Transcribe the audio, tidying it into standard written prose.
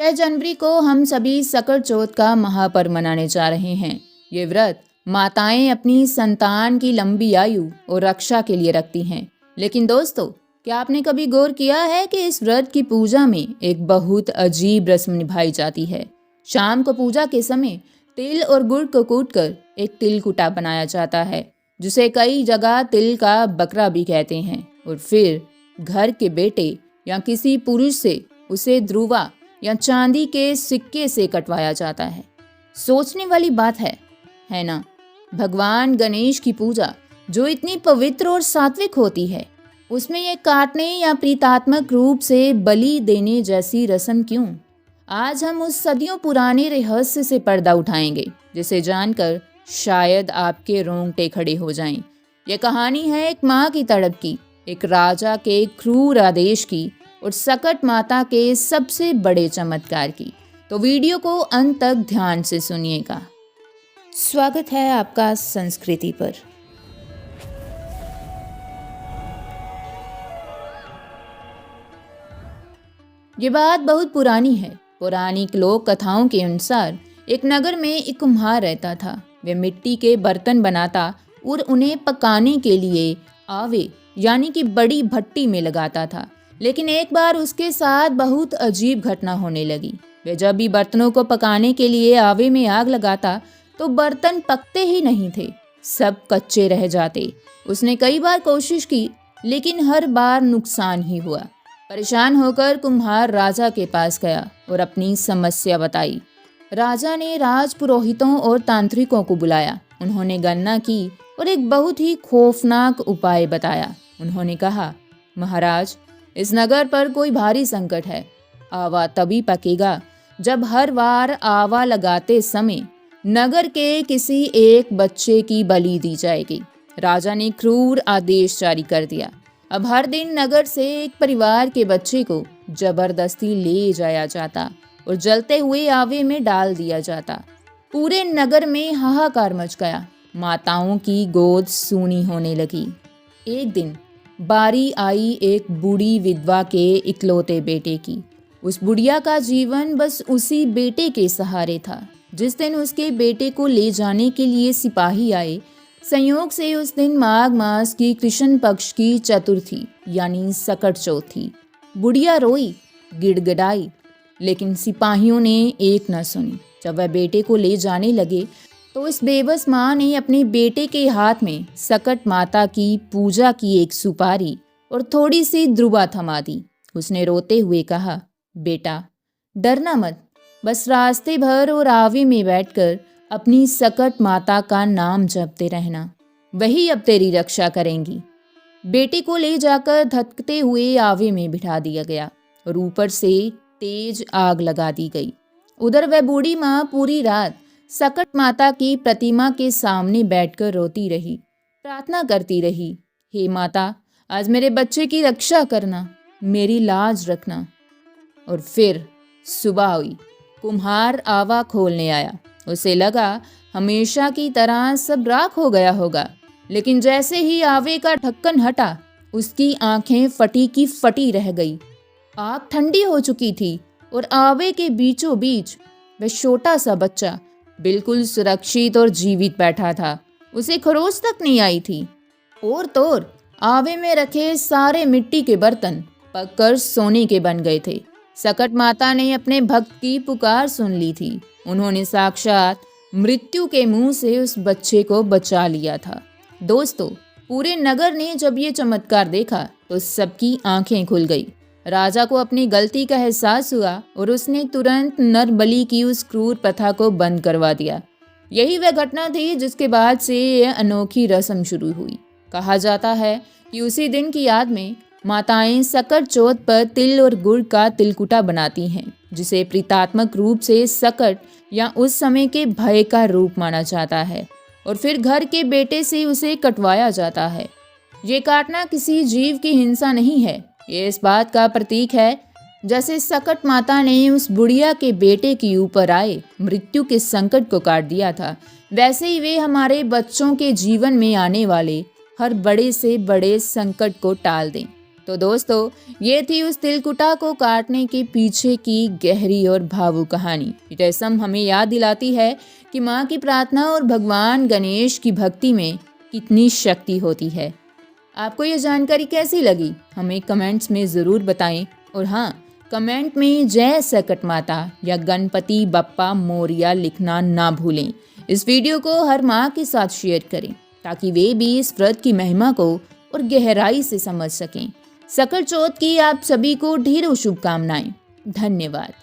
6 जनवरी को हम सभी सकट चौथ का महापर्व मनाने जा रहे हैं। ये व्रत माताएं अपनी संतान की लंबी आयु और रक्षा के लिए रखती हैं। लेकिन दोस्तों, क्या आपने कभी गौर किया है कि इस व्रत की पूजा में एक बहुत अजीब रस्म निभाई जाती है। शाम को पूजा के समय तिल और गुड़ को कूटकर एक तिलकुटा बनाया जाता है, जिसे कई जगह तिल का बकरा भी कहते हैं। और फिर घर के बेटे या किसी पुरुष से उसे ध्रुवा या चांदी के सिक्के से कटवाया जाता है। सोचने वाली बात है ना? भगवान गणेश की पूजा जो इतनी पवित्र और सात्विक होती है, उसमें ये काटने या प्रीतात्मक रूप से बलि देने जैसी रस्म क्यों? आज हम उस सदियों पुराने रहस्य से पर्दा उठाएंगे, जिसे जानकर शायद आपके रोंगटे खड़े हो जाएं। यह कहानी है एक माँ की तड़प की, एक राजा के क्रूर आदेश की और सकट माता के सबसे बड़े चमत्कार की। तो वीडियो को अंत तक ध्यान से सुनिएगा। स्वागत है आपका संस्कृति पर। ये बात बहुत पुरानी है। पौराणिक लोक कथाओं के अनुसार एक नगर में एक कुम्हार रहता था। वह मिट्टी के बर्तन बनाता और उन्हें पकाने के लिए आवे यानी कि बड़ी भट्टी में लगाता था। लेकिन एक बार उसके साथ बहुत अजीब घटना होने लगी। वह जब भी बर्तनों को पकाने के लिए आवे में आग लगाता तो बर्तन पकते ही नहीं थे, सब कच्चे रह जाते। उसने कई बार कोशिश की, लेकिन हर बार नुकसान ही हुआ। परेशान होकर कुम्हार राजा के पास गया और अपनी समस्या बताई। राजा ने राजपुरोहितों और तांत्रिकों को बुलाया। उन्होंने गणना की और एक बहुत ही खौफनाक उपाय बताया। उन्होंने कहा, महाराज, इस नगर पर कोई भारी संकट है। आवा तभी पकेगा जब हर बार आवा लगाते समय नगर के किसी एक बच्चे की बलि दी जाएगी। राजा ने क्रूर आदेश जारी कर दिया। अब हर दिन नगर से एक परिवार के बच्चे को जबरदस्ती ले जाया जाता और जलते हुए आवे में डाल दिया जाता। पूरे नगर में हाहाकार मच गया। माताओं की गोद सूनी होने लगी। एक दिन बारी आई एक बूढ़ी विधवा के इकलौते बेटे की। उस बुढ़िया का जीवन बस उसी बेटे के सहारे था। जिस दिन उसके बेटे को ले जाने के लिए सिपाही आए, संयोग से उस दिन माघ मास की कृष्ण पक्ष की चतुर्थी यानी सकट चौथ थी। बुढ़िया रोई, गिड़गिड़ाई, लेकिन सिपाहियों ने एक न सुनी। जब वह बेटे को ले जाने लगे तो इस बेबस माँ ने अपने बेटे के हाथ में सकट माता की पूजा की एक सुपारी और थोड़ी सी ध्रुवा थमा दी। उसने रोते हुए कहा, बेटा डरना मत, बस रास्ते भर और आवे में बैठकर अपनी सकट माता का नाम जपते रहना, वही अब तेरी रक्षा करेंगी। बेटे को ले जाकर धधकते हुए आवे में बिठा दिया गया और ऊपर से तेज आग लगा दी गई। उधर वह बूढ़ी माँ पूरी रात सकट माता की प्रतिमा के सामने बैठकर रोती रही, प्रार्थना करती रही, हे माता, आज मेरे बच्चे की रक्षा करना, मेरी लाज रखना। और फिर सुबह हुई। कुम्हार आवा खोलने आया। उसे लगा हमेशा की तरह सब राख हो गया होगा, लेकिन जैसे ही आवे का ढक्कन हटा, उसकी आंखें फटी की फटी रह गई। आग ठंडी हो चुकी थी और आवे के बीचों बीच वह छोटा सा बच्चा बिल्कुल सुरक्षित और जीवित बैठा था। उसे खरोच तक नहीं आई थी। और तोर आवे में रखे सारे मिट्टी के बर्तन पककर सोने के बन गए थे। सकट माता ने अपने भक्त की पुकार सुन ली थी। उन्होंने साक्षात मृत्यु के मुंह से उस बच्चे को बचा लिया था। दोस्तों, पूरे नगर ने जब ये चमत्कार देखा तो सबकी आंखें खुल गई। राजा को अपनी गलती का एहसास हुआ और उसने तुरंत नर बलि की उस क्रूर प्रथा को बंद करवा दिया। यही वह घटना थी जिसके बाद से यह अनोखी रस्म शुरू हुई। कहा जाता है कि उसी दिन की याद में माताएं सकट चौथ पर तिल और गुड़ का तिलकुटा बनाती हैं, जिसे प्रीतात्मक रूप से सकट या उस समय के भय का रूप माना जाता है और फिर घर के बेटे से उसे कटवाया जाता है। ये काटना किसी जीव की हिंसा नहीं है, ये इस बात का प्रतीक है जैसे सकट माता ने उस बुढ़िया के बेटे के ऊपर आए मृत्यु के संकट को काट दिया था, वैसे ही वे हमारे बच्चों के जीवन में आने वाले हर बड़े से बड़े संकट को टाल दें। तो दोस्तों, ये थी उस तिलकुटा को काटने के पीछे की गहरी और भावुक कहानी। ये रस्म हमें याद दिलाती है कि माँ की प्रार्थना और भगवान गणेश की भक्ति में कितनी शक्ति होती है। आपको ये जानकारी कैसी लगी, हमें कमेंट्स में ज़रूर बताएं। और हाँ, कमेंट में जय सकट माता या गणपति बप्पा मोरिया लिखना ना भूलें। इस वीडियो को हर माँ के साथ शेयर करें ताकि वे भी इस व्रत की महिमा को और गहराई से समझ सकें। सकट चौथ की आप सभी को ढेरों शुभकामनाएं। धन्यवाद।